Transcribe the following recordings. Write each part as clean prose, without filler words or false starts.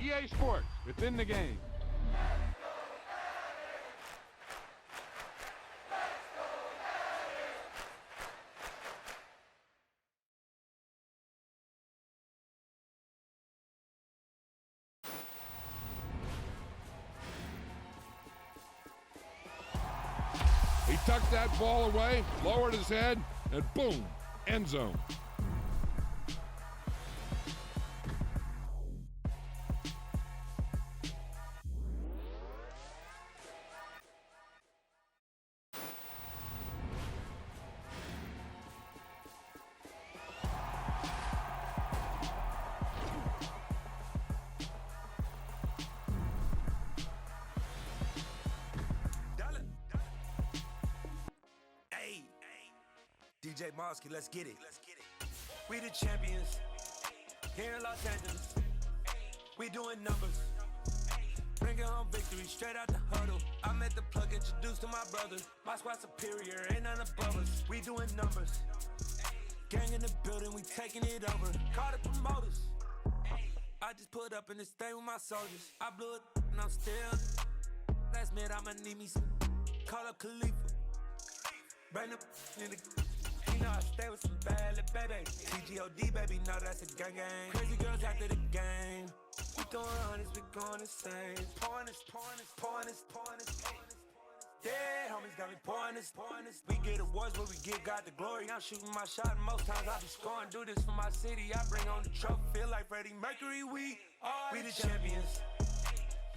EA Sports, within the game. He tucked that ball away, lowered his head, and boom, end zone. DJ Mosky, let's get it. We the champions here in Los Angeles. We doing numbers. Bringing home victory straight out the huddle. I met the plug, introduced to my brothers. My squad superior, ain't none above us. We doing numbers. Gang in the building, we taking it over. Call the promoters. I just put up in this thing with my soldiers. I blew it and I'm still. Last minute I'ma need me some. Call up Khalifa. Bring up in the. You know I stay with some bad little baby. TGOD, baby, know that's a gang gang. Crazy girls after the game. We throwing hundreds, we going insane. Pouring this. Dead homies got me pouring this. We get awards, but we give God the glory. I'm shooting my shot, and most times I be scoring. Do this for my city, I bring on the trophy. Feel like Freddie Mercury, we the champions.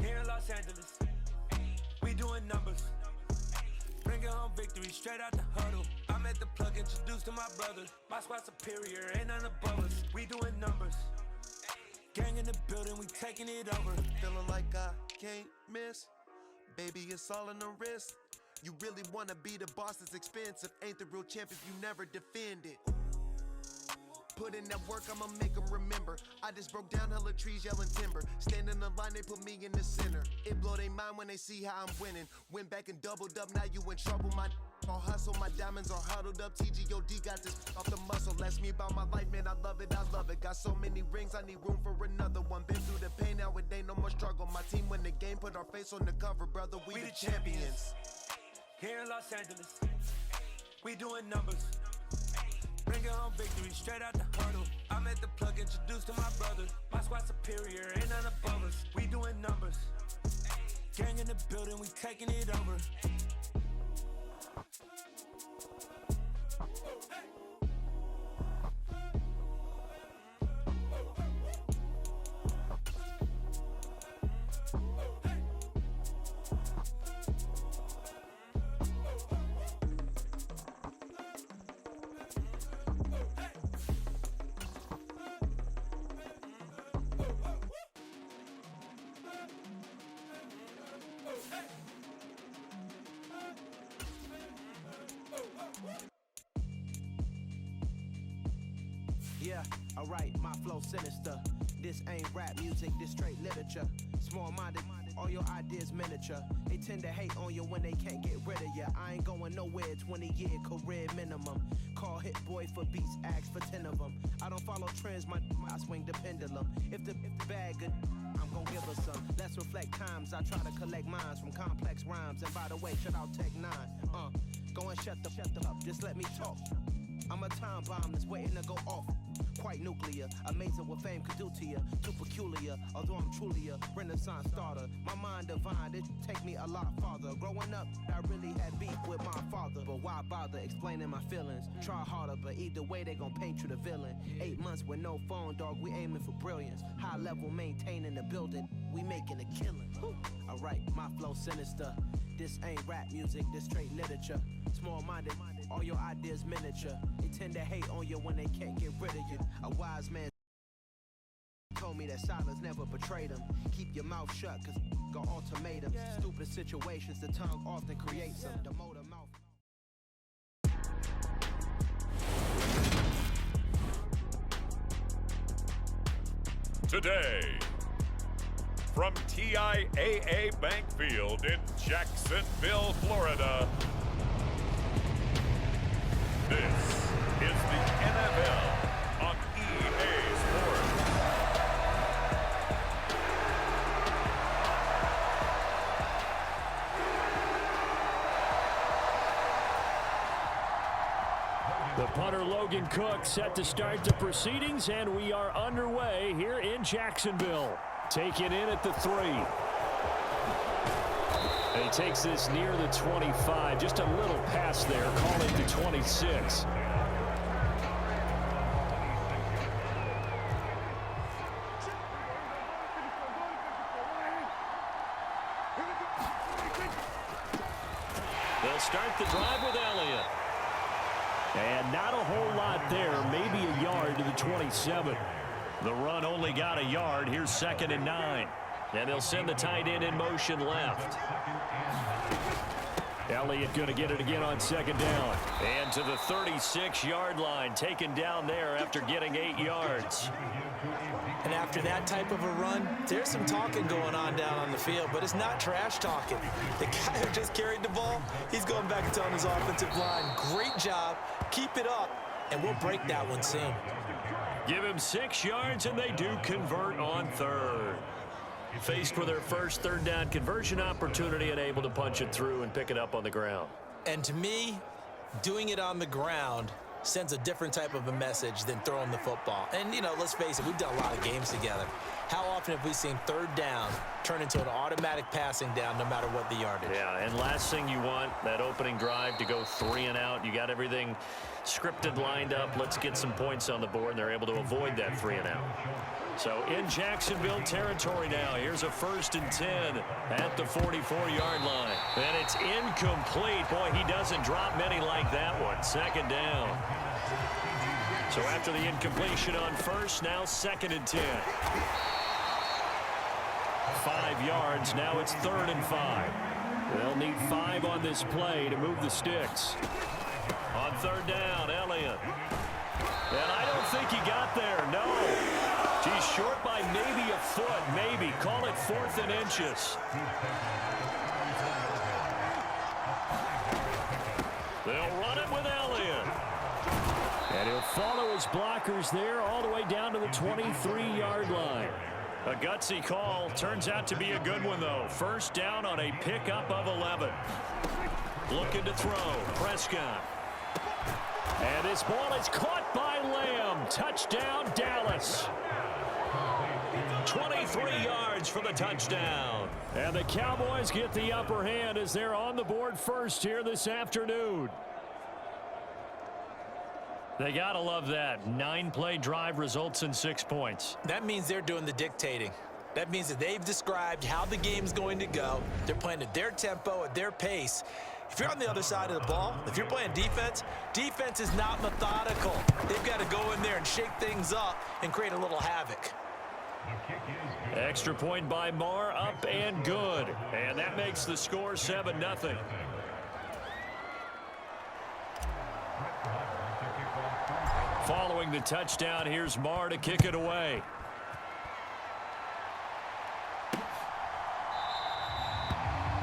Here in Los Angeles, we doing numbers. Bringing home victory straight out the huddle. I met the plug, introduced to my brothers. My squad superior, ain't none above us. We doing numbers. Gang in the building, we taking it over. Feeling like I can't miss. Baby, it's all in the wrist. You really wanna be the boss, it's expensive. Ain't the real champ if you never defend it. Put in that work, I'ma make them remember. I just broke down hella trees, yelling timber. Stand in the line, they put me in the center. It blow their mind when they see how I'm winning. Went back and doubled up, now you in trouble. My all hustle, my diamonds are huddled up. TGOD got this off the muscle. Ask me about my life, man, I love it. Got so many rings, I need room for another one. Been through the pain, now it ain't no more struggle. My team win the game, put our face on the cover, brother. We the champions. Here in Los Angeles, we doing numbers. Bringing home victory straight out the huddle. I met the plug, introduced to my brothers. My squad superior, ain't none above us. We doing numbers. Gang in the building, we taking it over. Yeah, alright, my flow sinister. This ain't rap music, this straight literature. Small-minded, all your ideas miniature. They tend to hate on you when they can't get rid of you. I ain't going nowhere, 20-year career minimum. Call Hit Boy for beats, ask for 10 of them. I don't follow trends, I swing the pendulum. If the bag good, I'm gon' give her some. Let's reflect times, I try to collect minds from complex rhymes. And by the way, shout out Tech 9. Go and shut the up, just let me talk. I'm a time bomb that's waiting to go off. Quite nuclear, amazing what fame could do to you. Too peculiar, although I'm truly a renaissance starter. My mind divine, it take me a lot farther. Growing up, I really had beef with my father. But why bother explaining my feelings? Try harder, but either way they gon' paint you the villain. 8 months with no phone, dog, we aiming for brilliance. High level maintaining the building, we making a killing. Alright, my flow sinister. This ain't rap music, this straight literature. Small-minded, all your ideas miniature. They tend to hate on you when they can't get rid of you. A wise man told me that silence never betrayed him. Keep your mouth shut, cause got ultimatums. Stupid situations, the tongue often creates them. The motor mouth. Today, from TIAA Bank Field in Jacksonville, Florida, this is the NFL on EA Sports. Morgan Cook set to start the proceedings, and we are underway here in Jacksonville. Taken in at the 3. And he takes this near the 25. Just a little pass there. Call it the 26. They'll start the drive with Elliott. And not a whole lot there. Maybe a yard to the 27. The run only got a yard. Here's 2nd and 9. And they'll send the tight end in motion left. Elliott going to get it again on 2nd down. And to the 36-yard line, taken down there after getting 8 yards. And after that type of a run, there's some talking going on down on the field, but it's not trash talking. The guy who just carried the ball, he's going back and telling his offensive line, great job, keep it up, and we'll break that one soon. Give him 6 yards, and they do convert on 3rd. Faced with their first 3rd down conversion opportunity and able to punch it through and pick it up on the ground. And to me, doing it on the ground sends a different type of a message than throwing the football. And, you know, let's face it, we've done a lot of games together. How often have we seen 3rd down turn into an automatic passing down no matter what the yardage? Yeah, and last thing you want, that opening drive to go 3 and out. You got everything scripted, lined up. Let's get some points on the board, and they're able to avoid that 3 and out. So in Jacksonville territory now. Here's a 1st and 10 at the 44-yard line. And it's incomplete. Boy, he doesn't drop many like that one. 2nd down. So after the incompletion on 1st, now 2nd and 10. 5 yards. Now it's 3rd and 5. They'll need 5 on this play to move the sticks. On 3rd down, Elliott. And I don't think he got there. No. He's short by maybe a foot, maybe. Call it 4th and inches. They'll run it with Elliott. And he'll follow his blockers there all the way down to the 23-yard line. A gutsy call. Turns out to be a good one, though. 1st down on a pickup of 11. Looking to throw. Prescott. And this ball is caught by Lamb. Touchdown, Dallas. 23 yards for the touchdown. And the Cowboys get the upper hand as they're on the board first here this afternoon. They got to love that. 9-play drive results in 6 points. That means they're doing the dictating. That means that they've described how the game's going to go. They're playing at their tempo, at their pace. If you're on the other side of the ball, if you're playing defense, defense is not methodical. They've got to go in there and shake things up and create a little havoc. Extra point by Marr, up and good. And that makes the score 7-0. Following the touchdown, here's Marr to kick it away.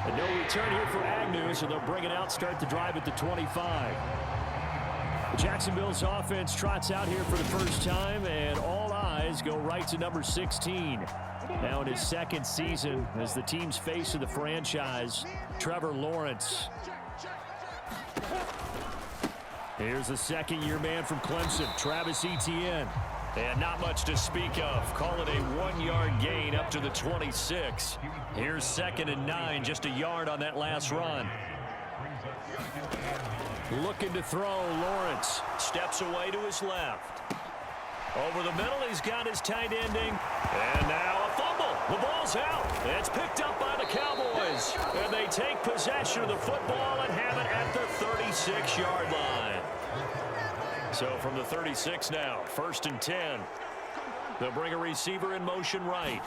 And no return here for Agnew, so they'll bring it out, start the drive at the 25. Jacksonville's offense trots out here for the first time, and all eyes go right to number 16. Now in his 2nd season as the team's face of the franchise, Trevor Lawrence. Here's the 2nd-year man from Clemson, Travis Etienne. And not much to speak of. Call it a 1-yard gain up to the 26. Here's 2nd and 9, just a yard on that last run. Looking to throw, Lawrence steps away to his left. Over the middle, he's got his tight ending. And now a fumble. The ball's out. It's picked up by the Cowboys. And they take possession of the football and have it at the 36-yard line. So from the 36 now, 1st and 10. They'll bring a receiver in motion right.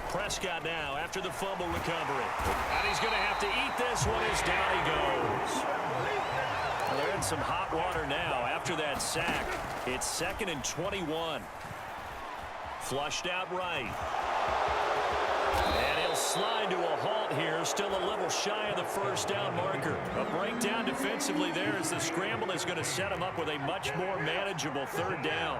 Prescott now after the fumble recovery. And he's going to have to eat this one as down he goes. Well, they're in some hot water now after that sack. It's 2nd and 21. Flushed out right. And he'll slide to a halt here. Still a little shy of the 1st down marker. A breakdown defensively there as the scramble is going to set him up with a much more manageable 3rd down.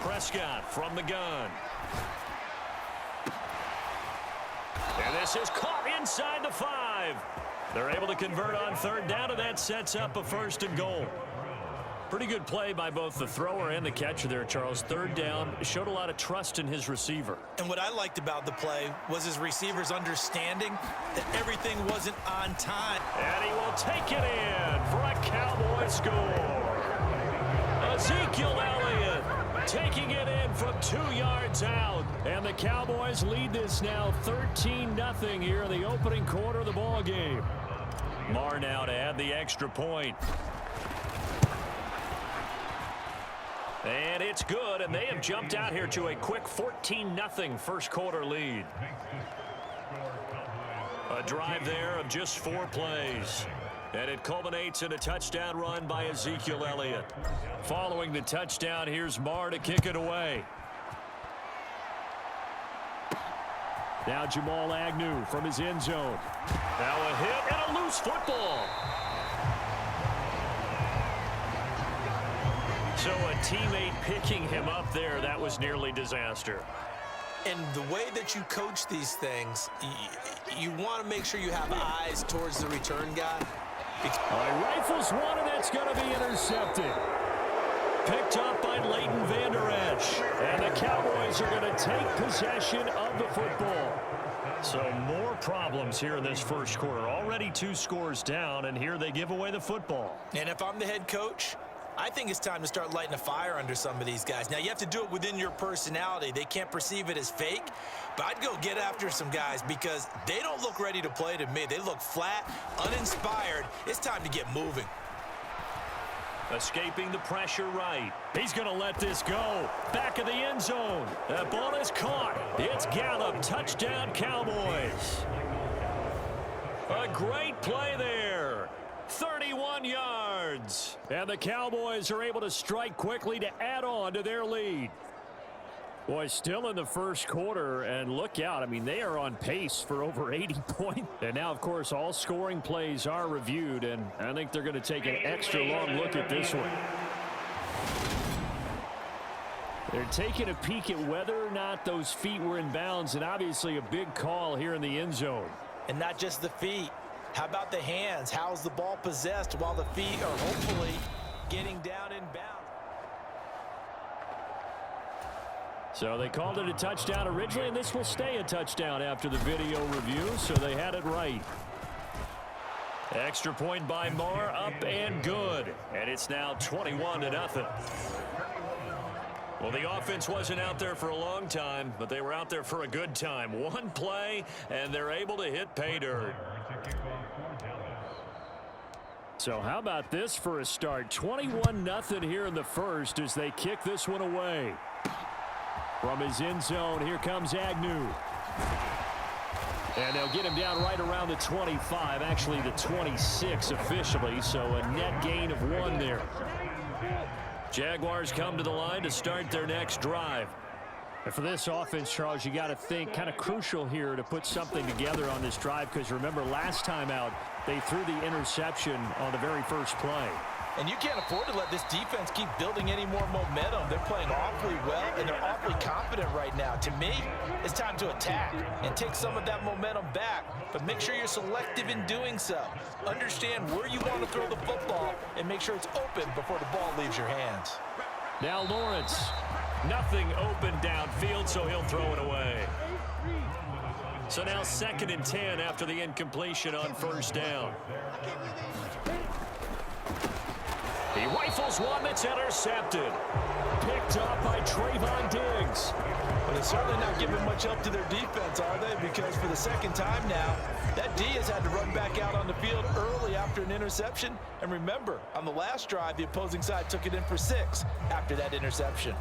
Prescott from the gun. pass is caught inside the 5. They're able to convert on third down, and that sets up a 1st and goal. Pretty good play by both the thrower and the catcher there, Charles. Third down, showed a lot of trust in his receiver. And what I liked about the play was his receivers understanding that everything wasn't on time. And he will take it in for a Cowboy score. Ezekiel Elliott taking it in from 2 yards out. And the Cowboys lead this now 13-0 here in the opening quarter of the ball game. Marr now to add the extra point. And it's good, and they have jumped out here to a quick 14-0 first quarter lead. A drive there of just 4 plays. And it culminates in a touchdown run by Ezekiel Elliott. Following the touchdown, here's Marr to kick it away. Now Jamal Agnew from his end zone. Now a hit and a loose football. So a teammate picking him up there, that was nearly disaster. And the way that you coach these things, you want to make sure you have eyes towards the return guy. Rifles one, and that's going to be intercepted. Picked up by Leighton Vander Esch. And the Cowboys are going to take possession of the football. So more problems here in this first quarter. Already 2 scores down, and here they give away the football. And if I'm the head coach, I think it's time to start lighting a fire under some of these guys. Now, you have to do it within your personality. They can't perceive it as fake, but I'd go get after some guys because they don't look ready to play to me. They look flat, uninspired. It's time to get moving. Escaping the pressure right. He's going to let this go. Back of the end zone. That ball is caught. It's Gallup. Touchdown, Cowboys. A great play there. 31 yards. And the Cowboys are able to strike quickly to add on to their lead. Boy, still in the first quarter, and look out. I mean, they are on pace for over 80 points. And now, of course, all scoring plays are reviewed, and I think they're going to take an extra long look at this one. They're taking a peek at whether or not those feet were in bounds, and obviously a big call here in the end zone. And not just the feet. How about the hands? How's the ball possessed while the feet are hopefully getting down in bounds? So they called it a touchdown originally, and this will stay a touchdown after the video review, so they had it right. Extra point by Marr, up and good. And it's now 21-0. Well, the offense wasn't out there for a long time, but they were out there for a good time. One play, and they're able to hit pay dirt. So how about this for a start? 21-0 here in the first as they kick this one away. From his end zone, here comes Agnew. And they'll get him down right around the 25, actually the 26 officially, so a net gain of 1 there. Jaguars come to the line to start their next drive. And for this offense, Charles, you got to think kind of crucial here to put something together on this drive, because remember last time out they threw the interception on the very first play. And you can't afford to let this defense keep building any more momentum. They're playing awfully well, and they're awfully confident right now. To me, it's time to attack and take some of that momentum back. But make sure you're selective in doing so. Understand where you want to throw the football and make sure it's open before the ball leaves your hands. Now Lawrence. Nothing open downfield, so he'll throw it away. So now 2nd and 10 after the incompletion on first down. He rifles one that's intercepted. Picked up by Trayvon Diggs. But they're certainly not giving much help to their defense, are they? Because for the second time now, that D has had to run back out on the field early after an interception. And remember, on the last drive, the opposing side took it in for 6 after that interception.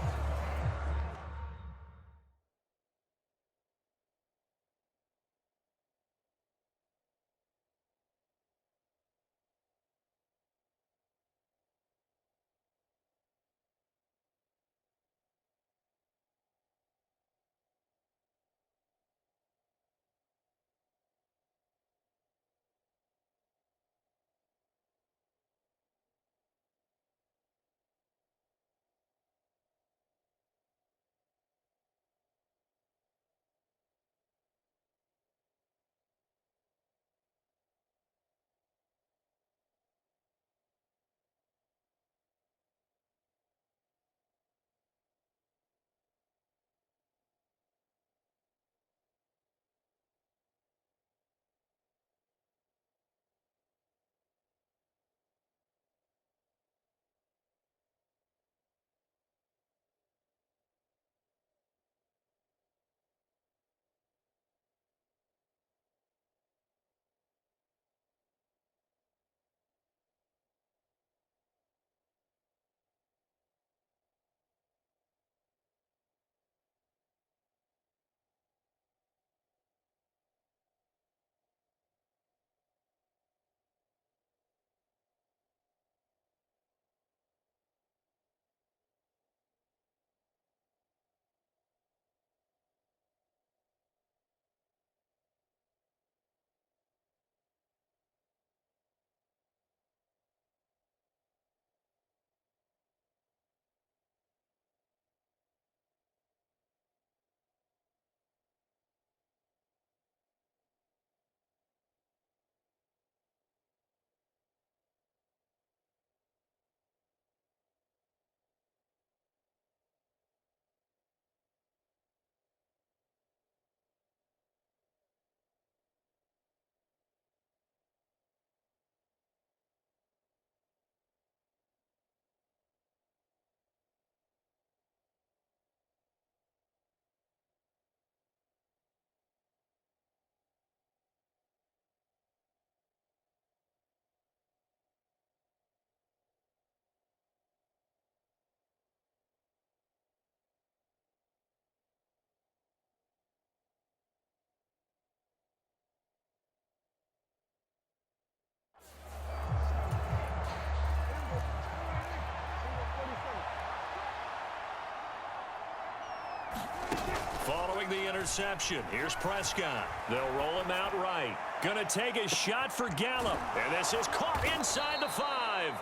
the interception. Here's Prescott. They'll roll him out right. Gonna take a shot for Gallup. And this is caught inside the 5.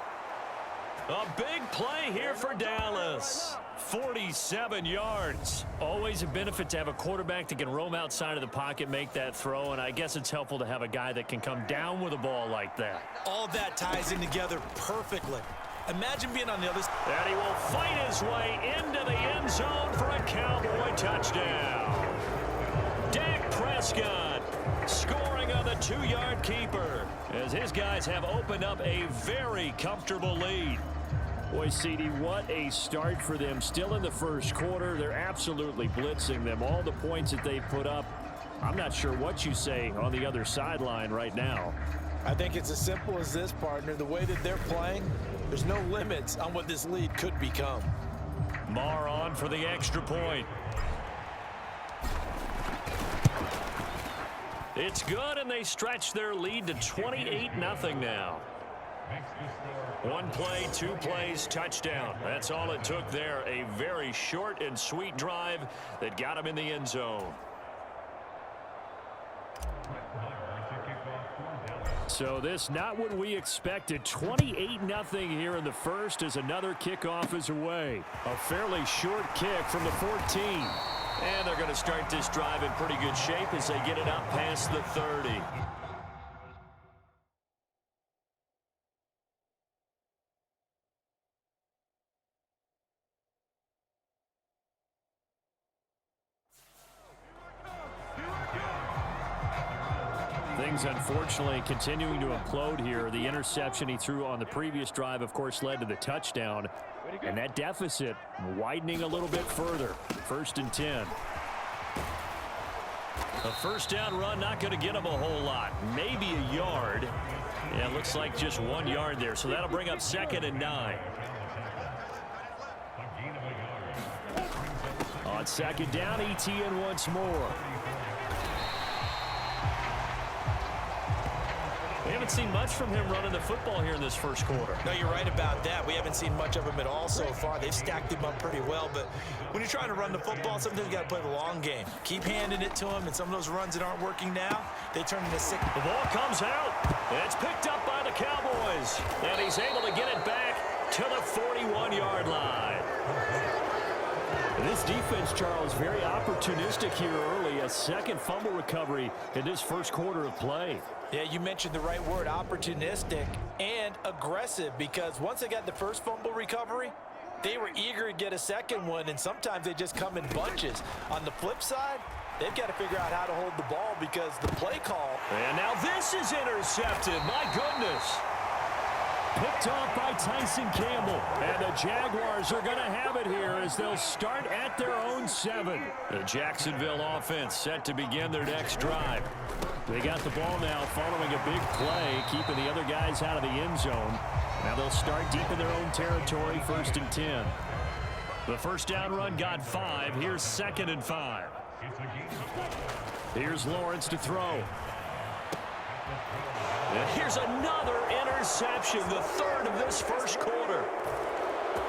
A big play here for Dallas. 47 yards. Always a benefit to have a quarterback that can roam outside of the pocket, make that throw, and I guess it's helpful to have a guy that can come down with a ball like that. All that ties in together perfectly. Imagine being on the other side. And he will fight his way into the end zone for a Cowboy touchdown. Dak Prescott scoring on the 2-yard keeper as his guys have opened up a very comfortable lead. Boy, CD, what a start for them. Still in the first quarter. They're absolutely blitzing them. All the points that they put up, I'm not sure what you say on the other sideline right now. I think it's as simple as this, partner. The way that they're playing, there's no limits on what this lead could become. Marr on for the extra point. It's good, and they stretch their lead to 28-0 now. One play, 2 plays, touchdown. That's all it took there. A very short and sweet drive that got him in the end zone. So this not what we expected. 28-0 here in the first as another kickoff is away. A fairly short kick from the 14. And they're going to start this drive in pretty good shape as they get it up past the 30. Things, unfortunately, continuing to implode here. The interception he threw on the previous drive, of course, led to the touchdown. And that deficit widening a little bit further. 1st and 10. A first down run, not going to get him a whole lot. Maybe a yard. Yeah, it looks like just 1 yard there. So that'll bring up 2nd and 9. On 2nd down, ETN once more. We haven't seen much from him running the football here in this first quarter. No, you're right about that. We haven't seen much of him at all so far. They've stacked him up pretty well, but when you're trying to run the football, sometimes you got to play the long game. Keep handing it to him, and some of those runs that aren't working now, they turn into 6. The ball comes out. It's picked up by the Cowboys, and he's able to get it back to the 41-yard line. This defense, Charles, very opportunistic here early. A second fumble recovery in this first quarter of play. Yeah, you mentioned the right word, opportunistic and aggressive, because once they got the first fumble recovery, they were eager to get a second one, and sometimes they just come in bunches. On the flip side, they've got to figure out how to hold the ball because the play call. And now this is intercepted. My goodness. Picked off by Tyson Campbell. And the Jaguars are going to have it here as they'll start at their own 7. The Jacksonville offense set to begin their next drive. They got the ball now following a big play, keeping the other guys out of the end zone. Now they'll start deep in their own territory, 1st and 10. The first down run got 5. Here's 2nd and 5. Here's Lawrence to throw. And here's another interception, the 3rd of this first quarter.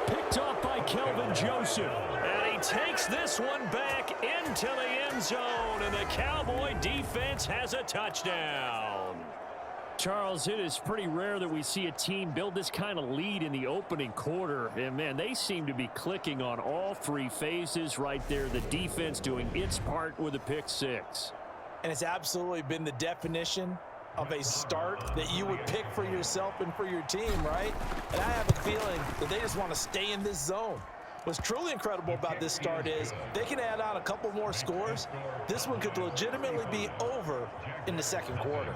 Picked off by Kelvin Joseph. And he takes this one back into the end zone, and the Cowboy defense has a touchdown. Charles, it is pretty rare that we see a team build this kind of lead in the opening quarter. And, man, they seem to be clicking on all 3 phases right there. The defense doing its part with a pick 6. And it's absolutely been the definition of a start that you would pick for yourself and for your team, right? And I have a feeling that they just want to stay in this zone. What's truly incredible about this start is they can add on a couple more scores. This one could legitimately be over in the second quarter.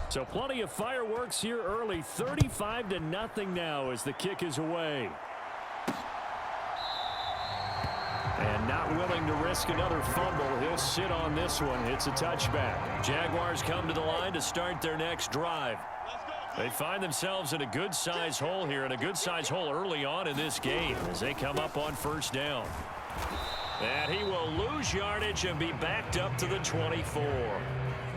So plenty of fireworks here early. 35-0 now as the kick is away. And not willing to risk another fumble. He'll sit on this one. It's a touchback. Jaguars come to the line to start their next drive. They find themselves in a good-size hole here, and a good-size hole early on in this game as they come up on 1st down. And he will lose yardage and be backed up to the 24.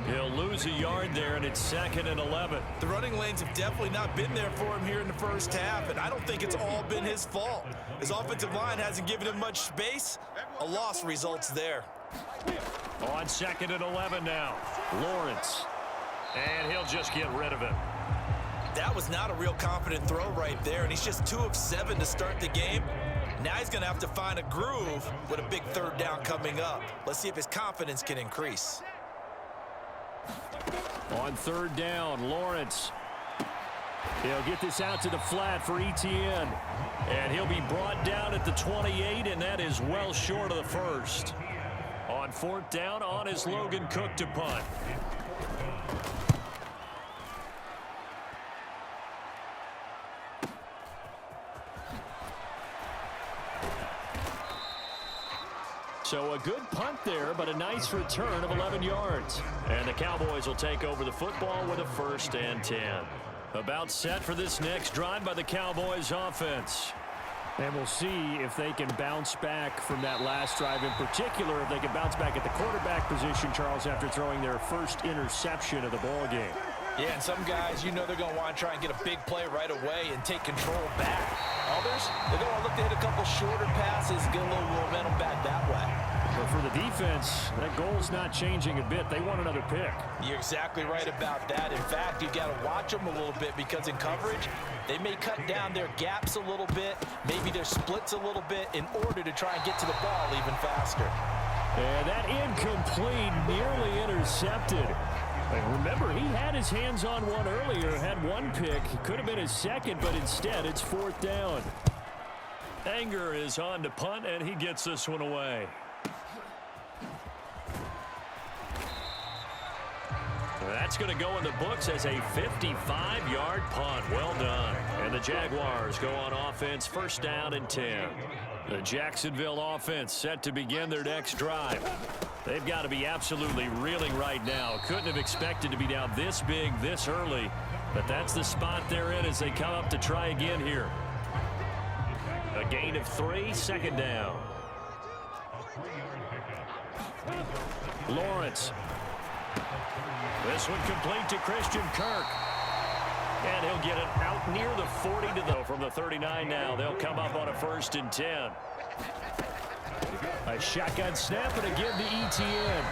He'll lose a yard there, and it's 2nd and 11. The running lanes have definitely not been there for him here in the first half, and I don't think it's all been his fault. His offensive line hasn't given him much space. A loss results there. On 2nd and 11 now, Lawrence. And he'll just get rid of it. That was not a real confident throw right there, and he's just 2 of 7 to start the game. Now he's going to have to find a groove with a big 3rd down coming up. Let's see if his confidence can increase. On 3rd down, Lawrence. He'll get this out to the flat for Etienne. And he'll be brought down at the 28, and that is well short of the first. On 4th down, on is Logan Cook to punt. So a good punt there, but a nice return of 11 yards. And the Cowboys will take over the football with a 1st and 10. About set for this next drive by the Cowboys offense. And we'll see if they can bounce back from that last drive. In particular, if they can bounce back at the quarterback position, Charles, after throwing their first interception of the ball game. Yeah, and some guys, you know they're going to want to try and get a big play right away and take control back. Others, they're going to look to hit a couple shorter passes, get a little momentum back that way. But for the defense, that goal's not changing a bit. They want another pick. You're exactly right about that. In fact, you've got to watch them a little bit because in coverage, they may cut down their gaps a little bit, maybe their splits a little bit in order to try and get to the ball even faster. And that incomplete, nearly intercepted. And remember, he had his hands on one earlier, had one pick. It could have been his second, but instead it's 4th down. Anger is on to punt, and he gets this one away. That's going to go in the books as a 55-yard punt. Well done. And the Jaguars go on offense, 1st down and 10. The Jacksonville offense set to begin their next drive. They've got to be absolutely reeling right now. Couldn't have expected to be down this big this early, but that's the spot they're in as they come up to try again here. A gain of 3, 2nd down. Lawrence. This one complete to Christian Kirk. And he'll get it out near the 40 to the from the 39 now. They'll come up on a 1st and 10. A shotgun snap and a give to Etienne.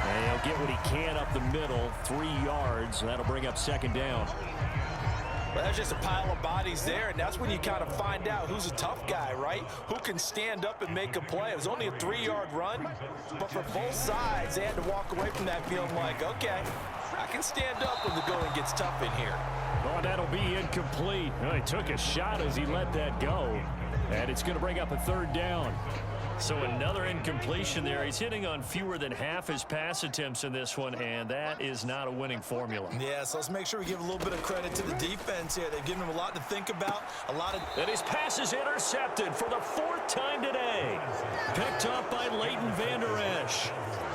And he'll get what he can up the middle, 3 yards. And that'll bring up 2nd down. Well, there's just a pile of bodies there, and that's when you kind of find out who's a tough guy, right? Who can stand up and make a play. It was only a 3-yard run, but for both sides, they had to walk away from that feeling like, okay, I can stand up when the going gets tough in here. Oh, that'll be incomplete. Well, he took a shot as he let that go, and it's going to bring up a 3rd down. So another incompletion there. He's hitting on fewer than half his pass attempts in this one, and that is not a winning formula. Yeah, so let's make sure we give a little bit of credit to the defense here. They've given him a lot to think about, a lot of... And his pass is intercepted for the 4th time today. Picked up by Leighton Vander Esch.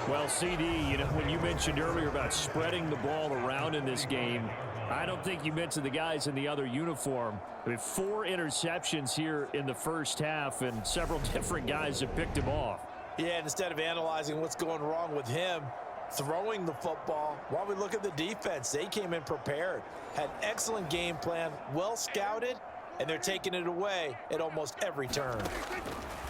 Well, CD, you know, when you mentioned earlier about spreading the ball around in this game, I don't think you mentioned the guys in the other uniform. With 4 interceptions here in the first half, and several different guys have picked him off. Yeah, and instead of analyzing what's going wrong with him, throwing the football, while we look at the defense, they came in prepared, had excellent game plan, well scouted, and they're taking it away at almost every turn.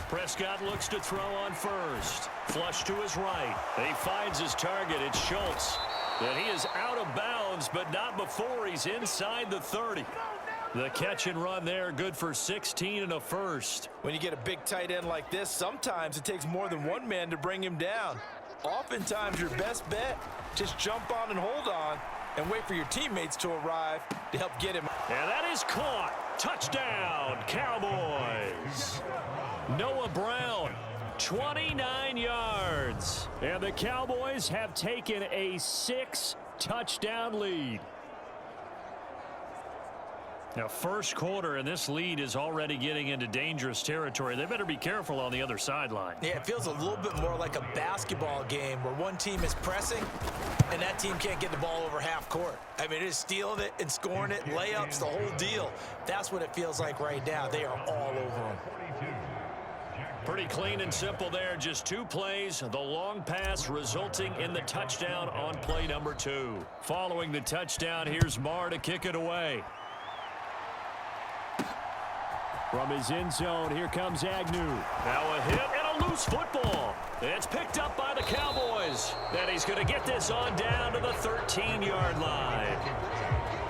Prescott looks to throw on 1st. Flush to his right. He finds his target. It's Schultz. And he is out of bounds, but not before he's inside the 30. The catch and run there, good for 16 and a 1st. When you get a big tight end like this, sometimes it takes more than one man to bring him down. Oftentimes, your best bet, just jump on and hold on and wait for your teammates to arrive to help get him. And that is caught. Touchdown, Cowboys. Noah Brown, 29 yards. And the Cowboys have taken a 6-touchdown lead. Now, first quarter, and this lead is already getting into dangerous territory. They better be careful on the other sideline. Yeah, it feels a little bit more like a basketball game where one team is pressing and that team can't get the ball over half court. I mean, it is stealing it and scoring it, layups, the whole deal. That's what it feels like right now. They are all over them. Pretty clean and simple there. Just 2 plays. The long pass resulting in the touchdown on play number 2. Following the touchdown, here's Marr to kick it away. From his end zone, here comes Agnew. Now a hit and a loose football. It's picked up by the Cowboys. And he's going to get this on down to the 13-yard line.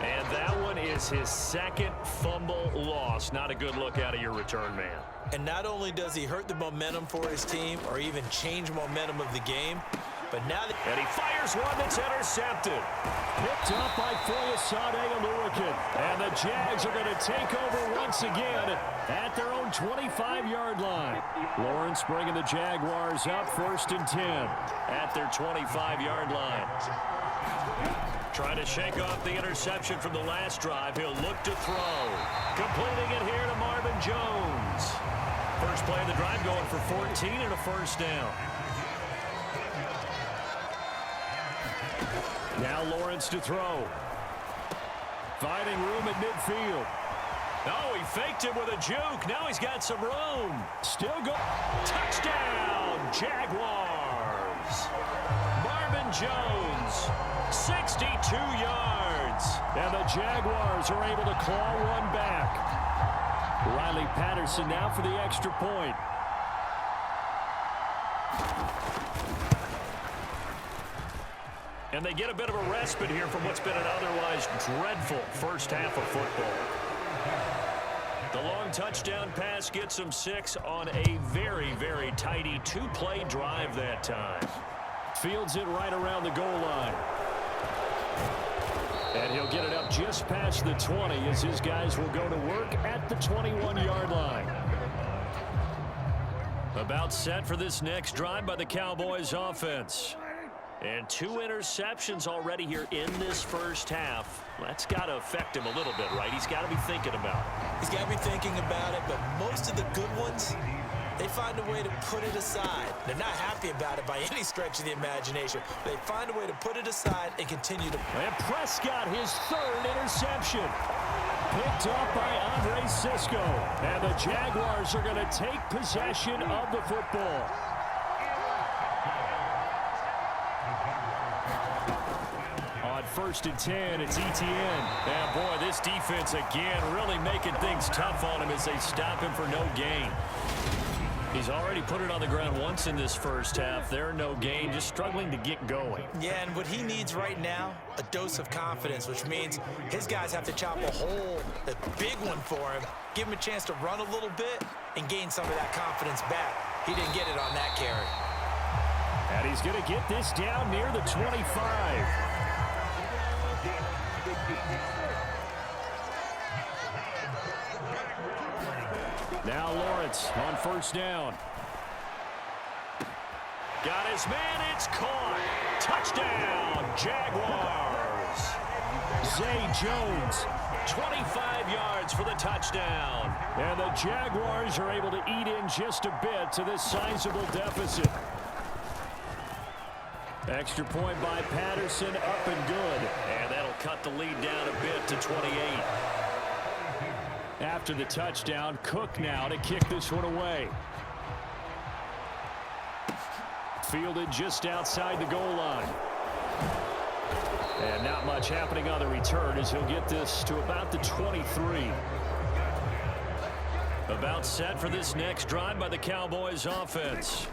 And that one is his second fumble loss. Not a good look out of your return man. And not only does he hurt the momentum for his team or even change momentum of the game, but now that... And he fires one that's intercepted. Picked up by Foyesade Oluokun. And the Jags are going to take over once again at their own 25-yard line. Lawrence bringing the Jaguars up 1st and 10 at their 25-yard line. Trying to shake off the interception from the last drive. He'll look to throw. Completing it here to Marvin Jones. First play of the drive going for 14 and a first down. Now Lawrence to throw. Finding room at midfield. Oh, he faked him with a juke. Now he's got some room. Still go. Touchdown, Jaguars. Marvin Jones, 62 yards. And the Jaguars are able to claw one back. Riley Patterson now for the extra point. And they get a bit of a respite here from what's been an otherwise dreadful first half of football. The long touchdown pass gets them 6 on a very, very tidy 2-play drive that time. Fields it right around the goal line. And he'll get it up just past the 20 as his guys will go to work at the 21-yard line. About set for this next drive by the Cowboys offense. And 2 interceptions already here in this first half. That's got to affect him a little bit, right? He's got to be thinking about it. He's got to be thinking about it, but most of the good ones, they find a way to put it aside. They're not happy about it by any stretch of the imagination. They find a way to put it aside and continue to... And Prescott, his 3rd interception. Picked up by Andre Cisco. And the Jaguars are going to take possession of the football. On 1st and 10, it's Etienne. And boy, this defense again really making things tough on him as they stop him for no gain. He's already put it on the ground once in this first half. There, no gain, just struggling to get going. Yeah, and what he needs right now, a dose of confidence, which means his guys have to chop a hole, a big one for him, give him a chance to run a little bit and gain some of that confidence back. He didn't get it on that carry. And he's going to get this down near the 25. Now Lawrence on 1st down. Got his man, it's caught. Touchdown, Jaguars. Zay Jones, 25 yards for the touchdown. And the Jaguars are able to eat in just a bit to this sizable deficit. Extra point by Patterson, up and good. And that'll cut the lead down a bit to 28. After the touchdown, Cook now to kick this one away. Fielded just outside the goal line. And not much happening on the return as he'll get this to about the 23. About set for this next drive by the Cowboys offense.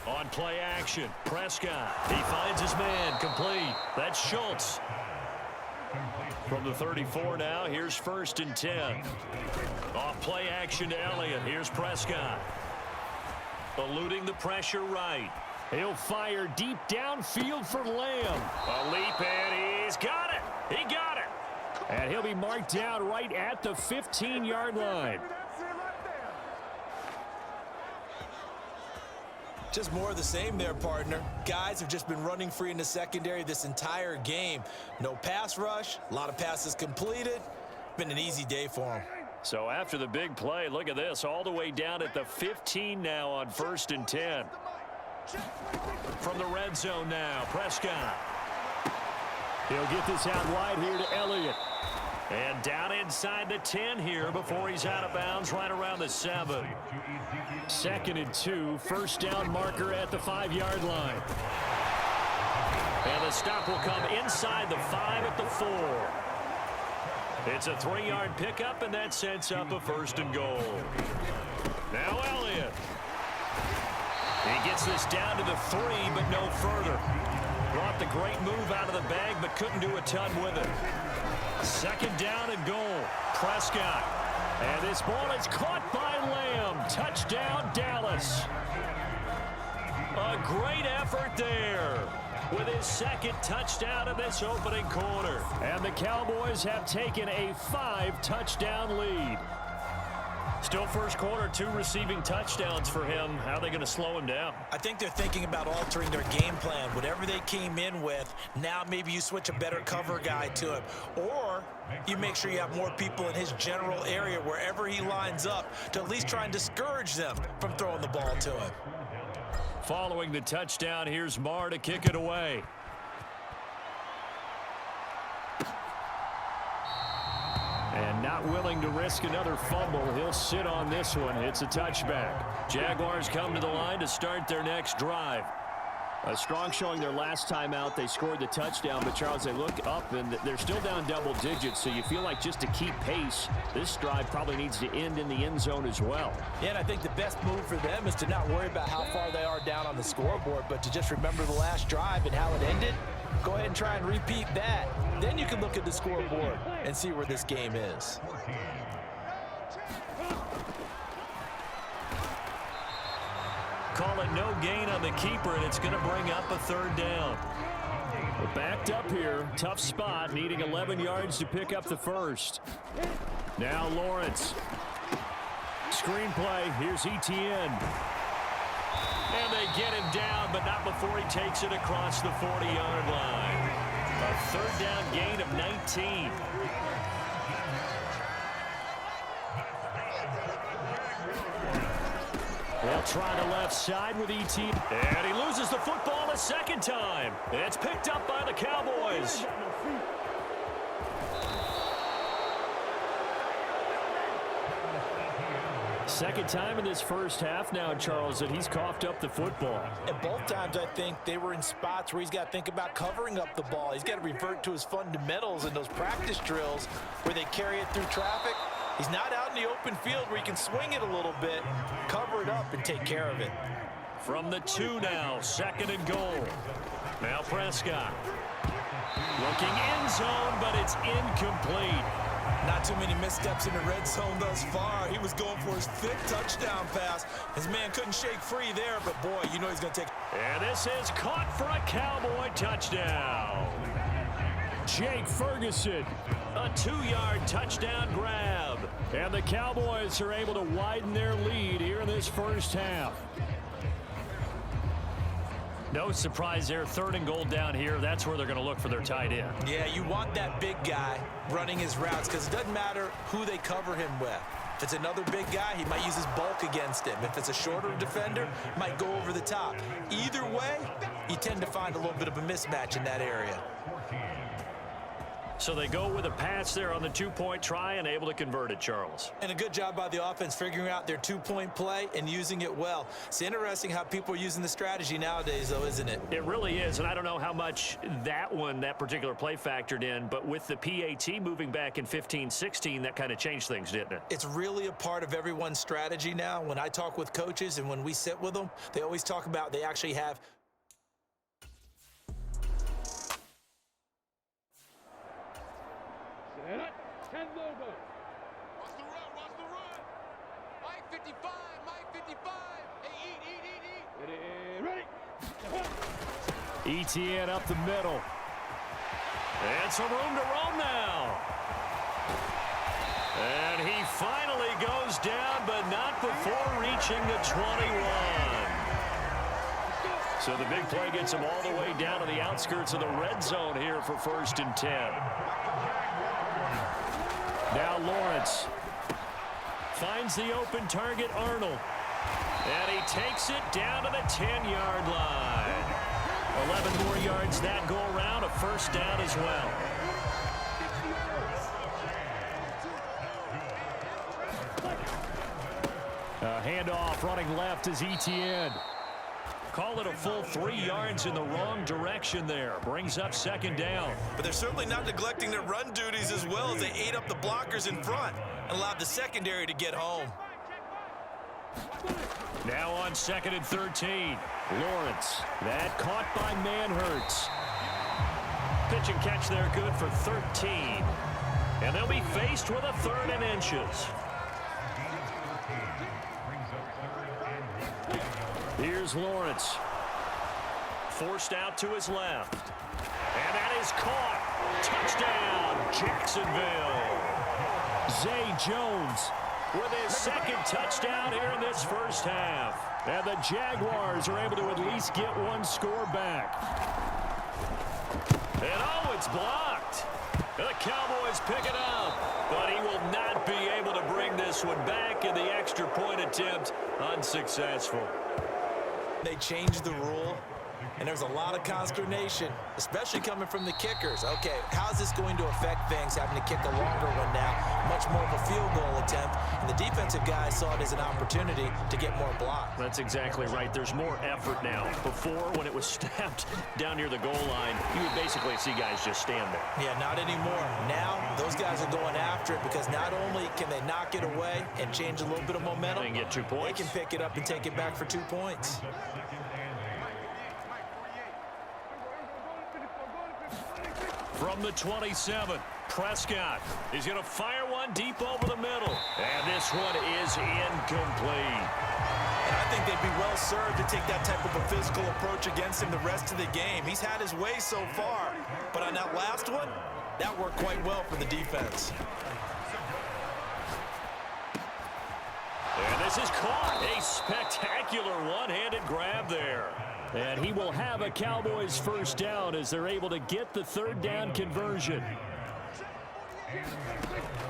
On play action, Prescott. He finds his man, complete. That's Schultz. From the 34 now, here's 1st and 10. Off play action to Elliott. Here's Prescott. Eluding the pressure right. He'll fire deep downfield for Lamb. A leap, and he's got it. He got it. And he'll be marked down right at the 15-yard line. Just more of the same there, partner. Guys have just been running free in the secondary this entire game. No pass rush, a lot of passes completed. Been an easy day for them. So after the big play, look at this, all the way down at the 15 now on 1st and 10. From the red zone now, Prescott. He'll get this out wide here to Elliott. And down inside the 10 here before he's out of bounds right around the 7. 2nd and 2. First down marker at the 5-yard line. And the stop will come inside the 5 at the 4. It's a 3-yard pickup, and that sets up a 1st and goal. Now Elliott. He gets this down to the 3, but no further. Brought the great move out of the bag, but couldn't do a ton with it. 2nd down and goal. Prescott. And this ball is caught by Lamb. Touchdown, Dallas. A great effort there with his 2nd touchdown of this opening quarter. And the Cowboys have taken a 5-touchdown lead. Still first quarter, 2 receiving touchdowns for him. How are they going to slow him down? I think they're thinking about altering their game plan. Whatever they came in with, now maybe you switch a better cover guy to him. Or you make sure you have more people in his general area wherever he lines up to at least try and discourage them from throwing the ball to him. Following the touchdown, here's Marr to kick it away. And not willing to risk another fumble. He'll sit on this one. It's a touchback. Jaguars come to the line to start their next drive. A strong showing their last time out. They scored the touchdown, but Charles, they look up and they're still down double digits, so you feel like just to keep pace, this drive probably needs to end in the end zone as well. Yeah, and I think the best move for them is to not worry about how far they are down on the scoreboard, but to just remember the last drive and how it ended. Go ahead and try and repeat that. Then you can look at the scoreboard and see where this game is. Call it no gain on the keeper, and it's going to bring up a 3rd down. We're backed up here. Tough spot, needing 11 yards to pick up the 1st. Now Lawrence. Screenplay. Here's Etienne. And they get him down, but not before he takes it across the 40-yard line. A 3rd down gain of 19. They'll try the left side with Etienne. And he loses the football a 2nd time. It's picked up by the Cowboys. Second time in this first half now, Charles, that he's coughed up the football. And both times, I think, they were in spots where he's got to think about covering up the ball. He's got to revert to his fundamentals in those practice drills where they carry it through traffic. He's not out in the open field where he can swing it a little bit, cover it up, and take care of it. From the 2 now, 2nd and goal. Now Prescott. Looking end zone, but it's incomplete. Not too many missteps in the red zone thus far. He was going for his 5th touchdown pass. His man couldn't shake free there, but boy, you know he's going to take. And this is caught for a Cowboy touchdown. Jake Ferguson, a 2-yard touchdown grab. And the Cowboys are able to widen their lead here in this first half. No surprise there, 3rd and goal down here. That's where they're going to look for their tight end. Yeah, you want that big guy running his routes because it doesn't matter who they cover him with. If it's another big guy, he might use his bulk against him. If it's a shorter defender, might go over the top. Either way, you tend to find a little bit of a mismatch in that area. So they go with a pass there on the 2-point try and able to convert it, Charles. And a good job by the offense figuring out their 2-point play and using it well. It's interesting how people are using the strategy nowadays, though, isn't it? It really is, and I don't know how much that particular play factored in, but with the PAT moving back in 15-16, that kind of changed things, didn't it? It's really a part of everyone's strategy now. When I talk with coaches and when we sit with them, they always talk about they actually have Ken Lobo. Watch the run. Mike 55, Mike 55. Hey, eat. Ready? Etienne up the middle. And some room to roam now. And he finally goes down, but not before reaching the 21. So the big play gets him all the way down to the outskirts of the red zone here for 1st and 10. Now Lawrence finds the open target, Arnold. And he takes it down to the 10-yard line. 11 more yards that go around, a 1st down as well. handoff running left is Etienne. Call it a full 3 yards in the wrong direction there. Brings up second down. But they're certainly not neglecting their run duties as well as they ate up the blockers in front and allowed the secondary to get home. Now on 2nd and 13. Lawrence. That caught by Manhertz. Pitch and catch there good for 13. And they'll be faced with a 3rd and inches. Here's Lawrence. Forced out to his left. And that is caught. Touchdown, Jacksonville. Zay Jones with his 2nd touchdown here in this first half. And the Jaguars are able to at least get 1 score back. And oh, it's blocked. The Cowboys pick it up. But he will not be able to bring this one back in the extra point attempt. Unsuccessful. They changed the rule, and there's a lot of consternation, especially coming from the kickers. Okay, how's this going to affect things, having to kick a longer one now, much more of a field goal attempt, and the defensive guys saw it as an opportunity to get more blocks. That's exactly right. There's more effort now. Before, when it was snapped down near the goal line, you would basically see guys just stand there. Yeah, not anymore. Now, those guys are going after it because not only can they knock it away and change a little bit of momentum, they can get 2 points. They can pick it up and take it back for 2 points. From the 27, Prescott is going to fire one deep over the middle. And this one is incomplete. And I think they'd be well served to take that type of a physical approach against him the rest of the game. He's had his way so far, but on that last one, that worked quite well for the defense. And this is caught. A spectacular one-handed grab there. And he will have a Cowboys first down as they're able to get the 3rd down conversion.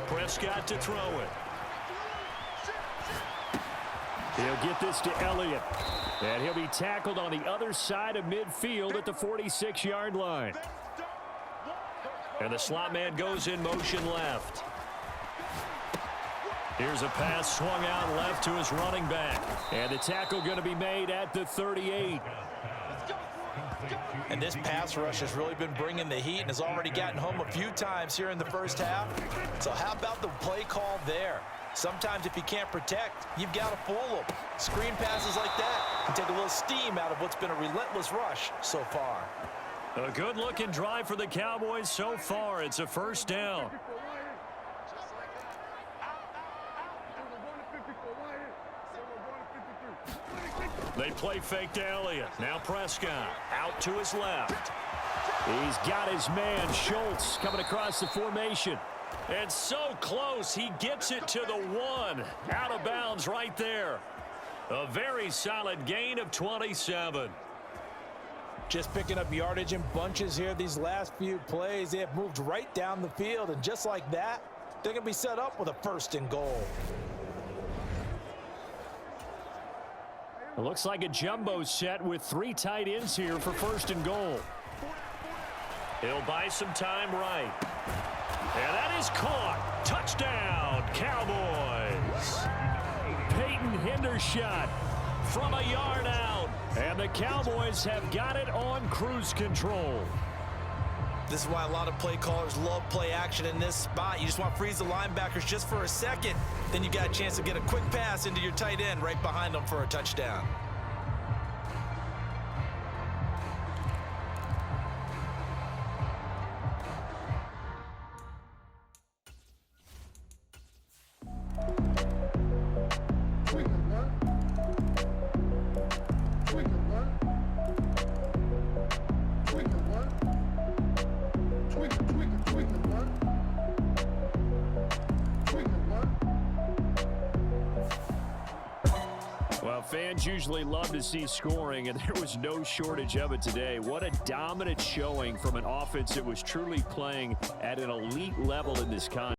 Prescott to throw it. He'll get this to Elliott. And he'll be tackled on the other side of midfield at the 46-yard line. And the slot man goes in motion left. Here's a pass swung out left to his running back. And the tackle going to be made at the 38. And this pass rush has really been bringing the heat and has already gotten home a few times here in the first half. So how about the play call there? Sometimes if you can't protect, you've got to fool them. Screen passes like that can take a little steam out of what's been a relentless rush so far. A good-looking drive for the Cowboys so far. It's a first down. They play fake to Elliott. Now Prescott out to his left. He's got his man, Schultz, coming across the formation. And so close, he gets it to the 1. Out of bounds right there. A very solid gain of 27. Just picking up yardage in bunches here these last few plays. They have moved right down the field, and just like that, they're going to be set up with a 1st and goal. It looks like a jumbo set with 3 tight ends here for 1st and goal. He'll buy some time right. And that is caught. Touchdown, Cowboys. Peyton Hendershot from a yard out. And the Cowboys have got it on cruise control. This is why a lot of play callers love play action in this spot. You just want to freeze the linebackers just for a second. Then you got a chance to get a quick pass into your tight end right behind them for a touchdown. Fans usually love to see scoring, and there was no shortage of it today. What a dominant showing from an offense that was truly playing at an elite level in this contest.